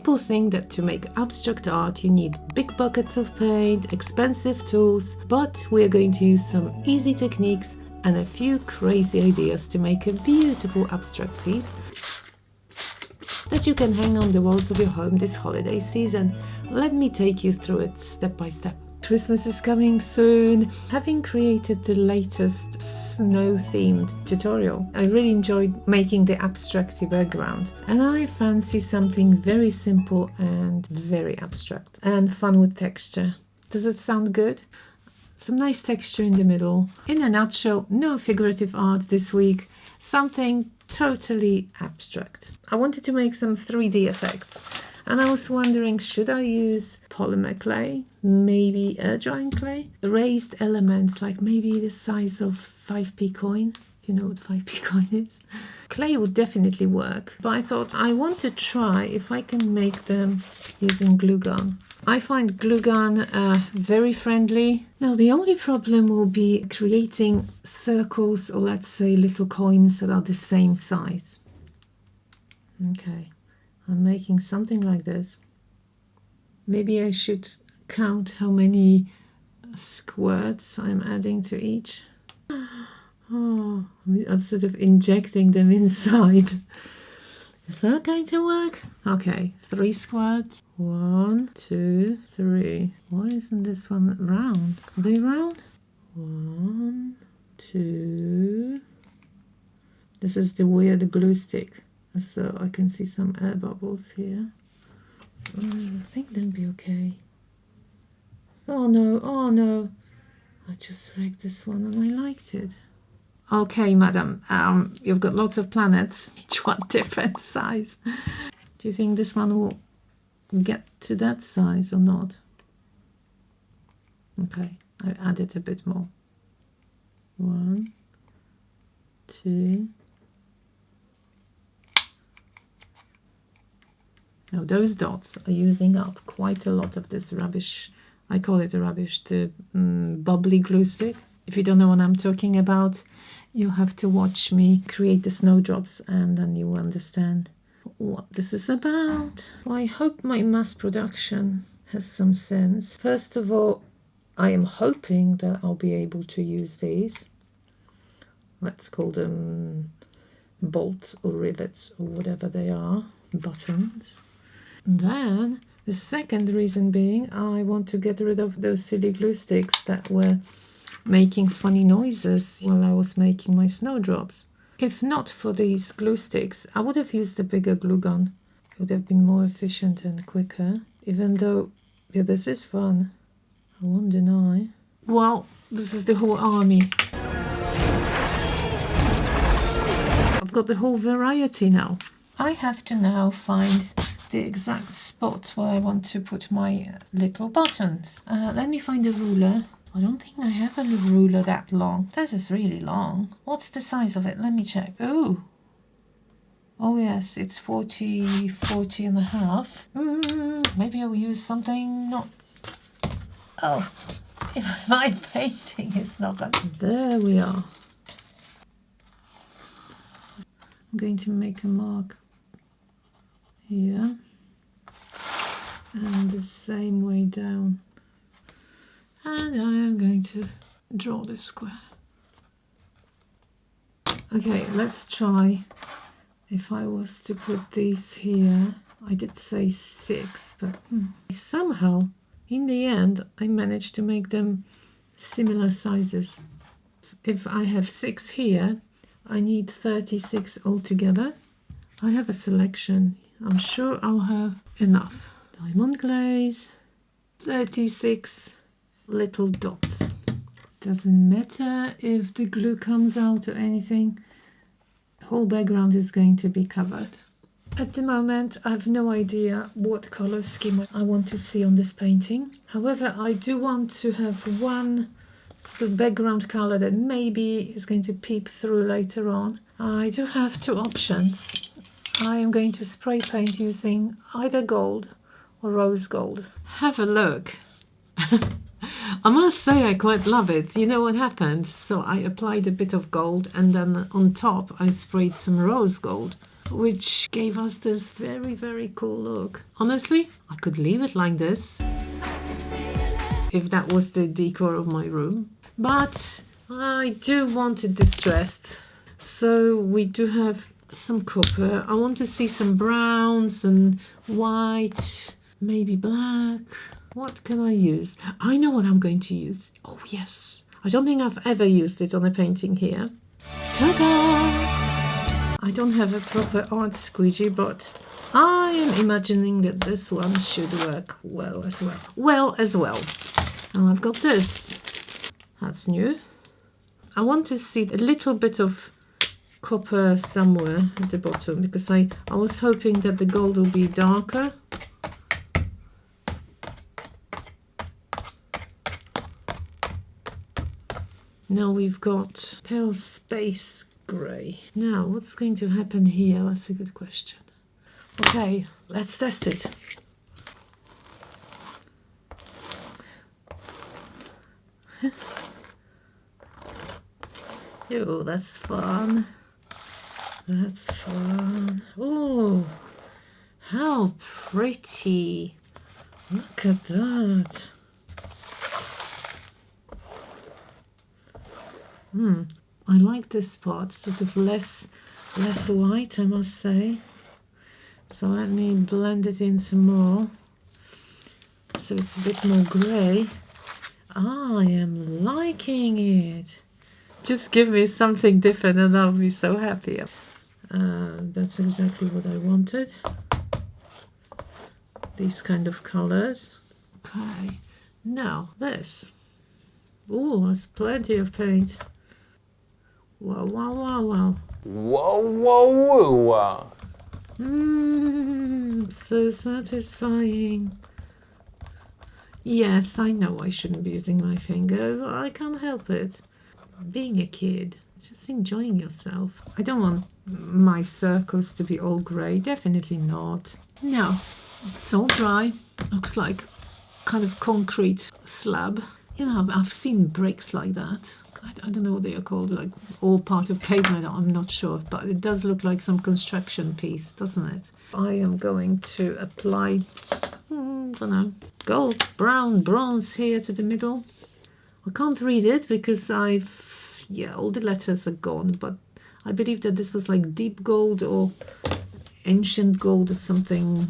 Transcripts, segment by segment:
People think that to make abstract art you need big buckets of paint, expensive tools, but we're going to use some easy techniques and a few crazy ideas to make a beautiful abstract piece that you can hang on the walls of your home this holiday season. Let me take you through it step by step. Christmas is coming soon. Having created the latest snow-themed tutorial, I really enjoyed making the abstracty background, and I fancy something very simple and very abstract and fun with texture. Does it sound good? Some nice texture in the middle. In a nutshell, no figurative art this week, something totally abstract. I wanted to make some 3D effects, and I was wondering, should I use polymer clay, maybe air drying clay, raised elements like maybe the size of 5p coin, if you know what 5p coin is. Clay would definitely work, but I thought I want to try if I can make them using glue gun. I find glue gun very friendly. Now the only problem will be creating circles, or let's say little coins that are the same size. Okay, I'm making something like this. Maybe I should count how many squirts I'm adding to each. Oh, I'm sort of injecting them inside. Is that going to work? Okay, 3 squirts. 1, 2, 3. Why isn't this one round? Are they round? 1, 2. This is the weird glue stick. So I can see some air bubbles here. I think they'll be okay. Oh no, oh no. I just wrecked this one and I liked it. Okay, madam, you've got lots of planets, each one different size. Do you think this one will get to that size or not? Okay, I added a bit more. 1, 2. Now those dots are using up quite a lot of this rubbish. I call it rubbish, the bubbly glue stick. If you don't know what I'm talking about, you have to watch me create the snowdrops and then you will understand what this is about. Well, I hope my mass production has some sense. First of all, I am hoping that I'll be able to use these. Let's call them bolts or rivets or whatever they are, buttons. Then the second reason being, I want to get rid of those silly glue sticks that were making funny noises while I was making my snowdrops. If not for these glue sticks, I would have used a bigger glue gun. It would have been more efficient and quicker, even though, yeah, this is fun. I won't deny. Well, this is the whole army. I've got the whole variety now. I have to now find the exact spot where I want to put my little buttons. Let me find a ruler. I don't think I have a ruler that long. This is really long. What's the size of it? Let me check. Oh yes, it's 40 and a half. Maybe I'll use something not... Oh, my painting is not good. There we are. I'm going to make a mark here and the same way down. And I am going to draw this square. Okay, let's try. If I was to put these here, I did say 6, but somehow, in the end, I managed to make them similar sizes. If I have 6 here, I need 36 altogether. I have a selection. I'm sure I'll have enough. Diamond glaze, 36 little dots. Doesn't matter if the glue comes out or anything, the whole background is going to be covered. At the moment I have no idea what color scheme I want to see on this painting. However, I do want to have one sort of background color that maybe is going to peep through later on. I do have 2 options. I am going to spray paint using either gold or rose gold. Have a look. I must say I quite love it. You know what happened? So I applied a bit of gold and then on top I sprayed some rose gold. which gave us this very, very cool look. Honestly, I could leave it like this if that was the decor of my room, but I do want it distressed. So we do have some copper. I want to see some browns and white, maybe black. What can I use? I know what I'm going to use. Oh yes, I don't think I've ever used it on a painting here. Ta-da! I don't have a proper art squeegee, but I am imagining that this one should work well as well. Now I've got this. That's new. I want to see a little bit of copper somewhere at the bottom, because I was hoping that the gold will be darker. Now we've got pale space grey. Now what's going to happen here? That's a good question. Okay, let's test it. Oh, that's fun. That's fun. Oh, how pretty. Look at that. I like this part, sort of less white, I must say. So let me blend it in some more, so it's a bit more grey. I am liking it. Just give me something different and I'll be so happy. That's exactly what I wanted. These kind of colors. Okay, now this. Oh, there's plenty of paint. Wow, wow, wow, wow. Whoa, whoa, whoa. So satisfying. Yes, I know I shouldn't be using my finger, but I can't help it. Being a kid, just enjoying yourself. I don't want my circles to be all grey, definitely not. No, it's all dry. Looks like kind of concrete slab. You know, I've seen bricks like that. I don't know what they are called, like all part of pavement, I'm not sure, but it does look like some construction piece, doesn't it? I am going to apply, I don't know, gold, brown, bronze here to the middle. I can't read it because all the letters are gone, but I believe that this was like deep gold or ancient gold or something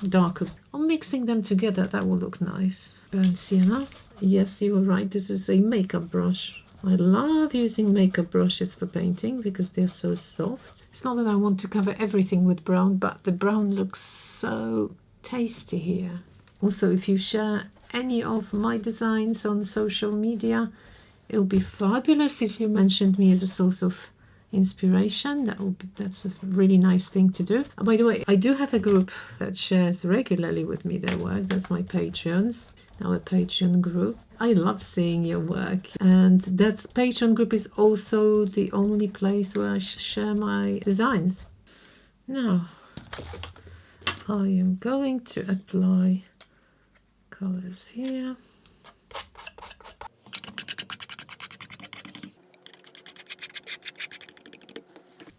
darker. I'm mixing them together, that will look nice. Burnt sienna. Yes, you were right, this is a makeup brush. I love using makeup brushes for painting because they're so soft. It's not that I want to cover everything with brown, but the brown looks so tasty here. Also, if you share any of my designs on social media, it would be fabulous if you mentioned me as a source of inspiration. That's a really nice thing to do. By the way, I do have a group that shares regularly with me their work. That's my Patreons, our Patreon group. I love seeing your work, and that Patreon group is also the only place where I share my designs. Now I am going to apply colors here.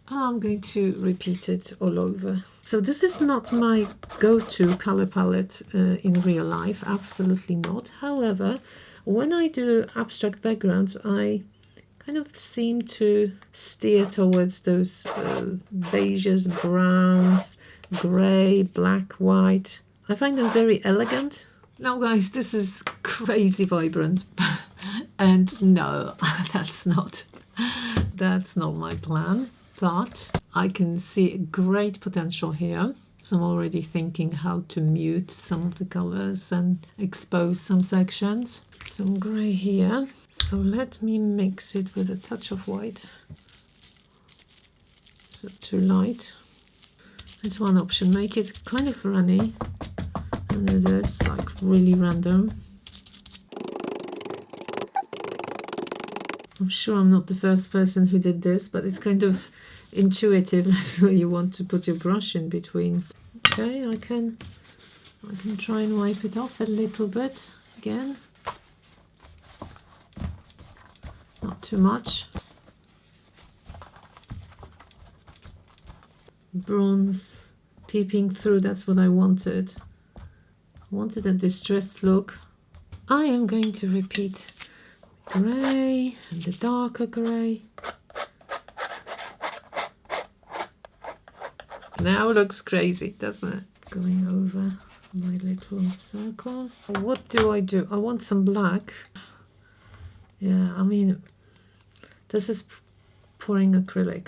I'm going to repeat it all over. So this is not my go-to color palette in real life, absolutely not. However, when I do abstract backgrounds, I kind of seem to steer towards those beiges, browns, grey, black, white. I find them very elegant. Now guys, this is crazy vibrant and no, that's not my plan, but I can see great potential here. So I'm already thinking how to mute some of the colors and expose some sections. Some grey here. So let me mix it with a touch of white. So too light. That's one option. Make it kind of runny. And it is like really random. I'm sure I'm not the first person who did this, but it's kind of intuitive. That's where you want to put your brush in between. Okay, I can try and wipe it off a little bit again. Not too much. bronze peeping through. That's what I wanted. I wanted a distressed look. I am going to repeat grey and the darker grey. Now looks crazy, doesn't it? Going over my little circles. So what do? I want some black. Yeah, I mean, this is pouring acrylic.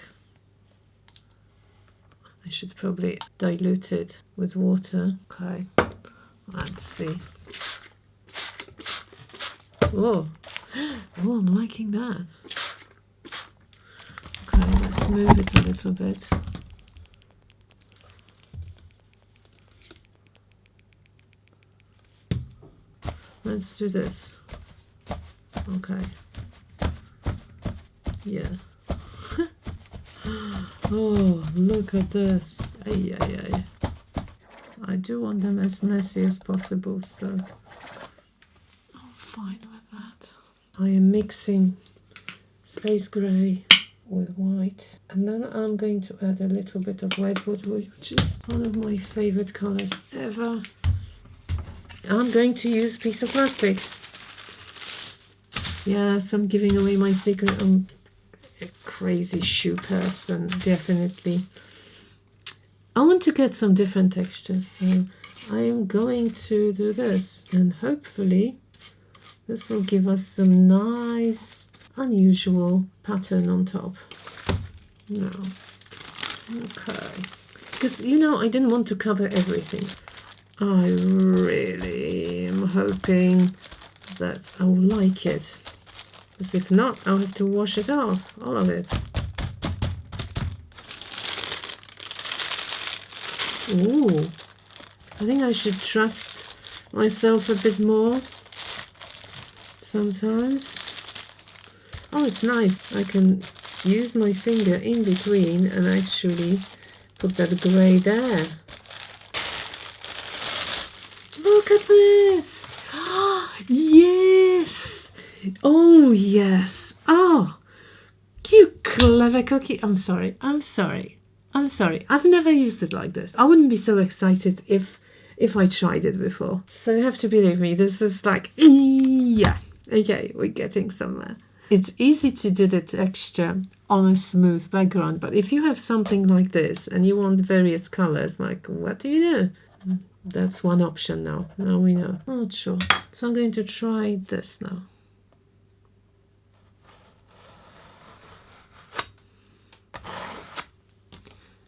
I should probably dilute it with water. Okay, let's see. Oh, I'm liking that. Okay, let's move it a little bit. Let's do this. Okay. Yeah. Oh, look at this. Ay, ay, ay. I do want them as messy as possible, so I'm fine with that. I am mixing space grey with white, and then I'm going to add a little bit of redwood, which is one of my favorite colors ever. I'm going to use a piece of plastic. Yes, I'm giving away my secret. I'm a crazy shoe person, definitely. I want to get some different textures, so I am going to do this, and hopefully this will give us some nice, unusual pattern on top. No. Okay. Because, you know, I didn't want to cover everything. I really am hoping that I will like it. Because if not, I'll have to wash it off, all of it. Ooh, I think I should trust myself a bit more sometimes. Oh, it's nice. I can use my finger in between and actually put that grey there. Look at this! Yes! Oh, yes! Oh, you clever cookie. I'm sorry. I've never used it like this. I wouldn't be so excited if I tried it before. So you have to believe me. This is like, yeah. Okay, we're getting somewhere. It's easy to do the texture on a smooth background, but if you have something like this and you want various colors, like, what do you do? That's one option now. Now we know. I'm not sure. So I'm going to try this now.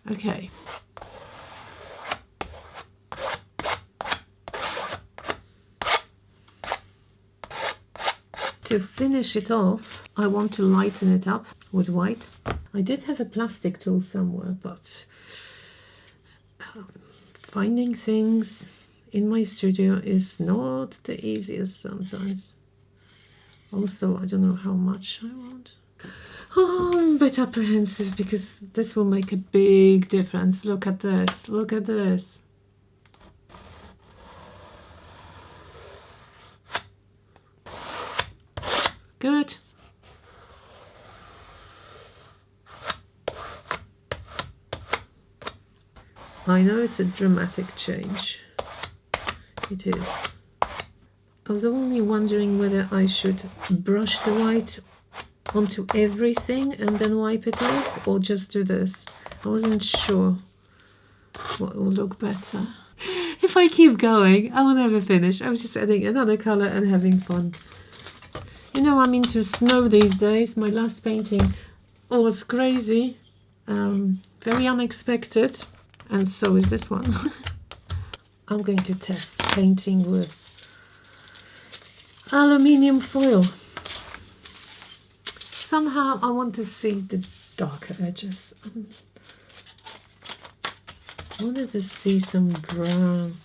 Okay. To finish it off, I want to lighten it up with white. I did have a plastic tool somewhere, but finding things in my studio is not the easiest sometimes. Also, I don't know how much I want. Oh, I'm a bit apprehensive because this will make a big difference. Look at this. Look at this. Good. I know it's a dramatic change. It is. I was only wondering whether I should brush the white onto everything and then wipe it off, or just do this. I wasn't sure what will look better. If I keep going, I will never finish. I was just adding another color and having fun. You know, I'm into snow these days. My last painting was crazy, very unexpected, and so is this one. I'm going to test painting with aluminium foil. Somehow I want to see the darker edges. I wanted to see some brown.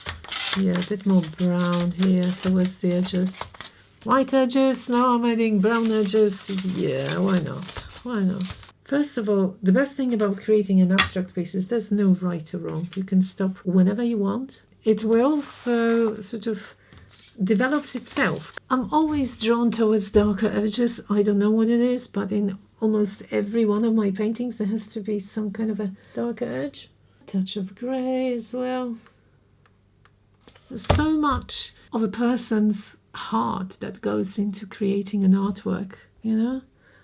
Yeah, a bit more brown here towards the edges. White edges, now I'm adding brown edges. Yeah, why not? Why not? First of all, the best thing about creating an abstract piece is there's no right or wrong. You can stop whenever you want. It will also sort of develops itself. I'm always drawn towards darker edges. I don't know what it is, but in almost every one of my paintings there has to be some kind of a darker edge. Touch of grey as well. There's so much of a person's heart that goes into creating an artwork, you know?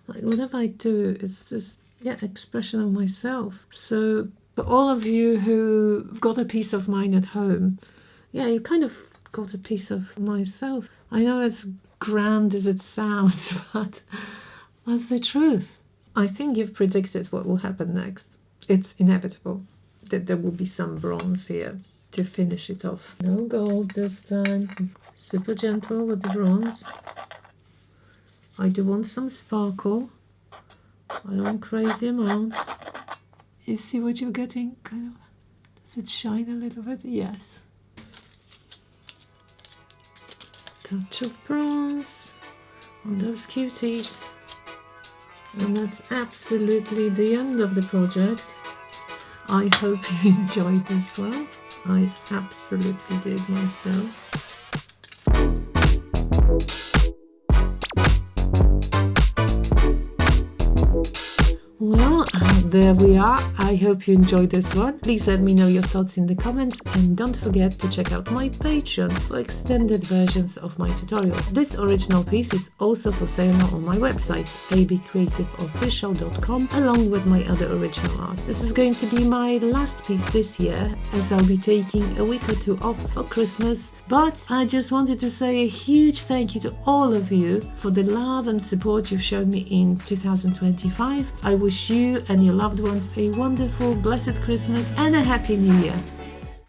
Like whatever I do, it's just, expression of myself. So for all of you who've got a piece of mine at home, you kind of got a piece of myself. I know it's grand as it sounds, but that's the truth. I think you've predicted what will happen next. It's inevitable that there will be some bronze here to finish it off. No gold this time. Super gentle with the bronze. I do want some sparkle. I don't want crazy amount. You see what you're getting? Kind of. Does it shine a little bit? Yes. Touch of bronze on those cuties. And that's absolutely the end of the project. I hope you enjoyed this one. I absolutely did myself. Well, there we are. I hope you enjoyed this one. Please let me know your thoughts in the comments and don't forget to check out my Patreon for extended versions of my tutorials. This original piece is also for sale now on my website, abcreativeofficial.com, along with my other original art. This is going to be my last piece this year, as I'll be taking a week or two off for Christmas. But I just wanted to say a huge thank you to all of you for the love and support you've shown me in 2025. I wish you and your loved ones a wonderful, blessed Christmas and a Happy New Year.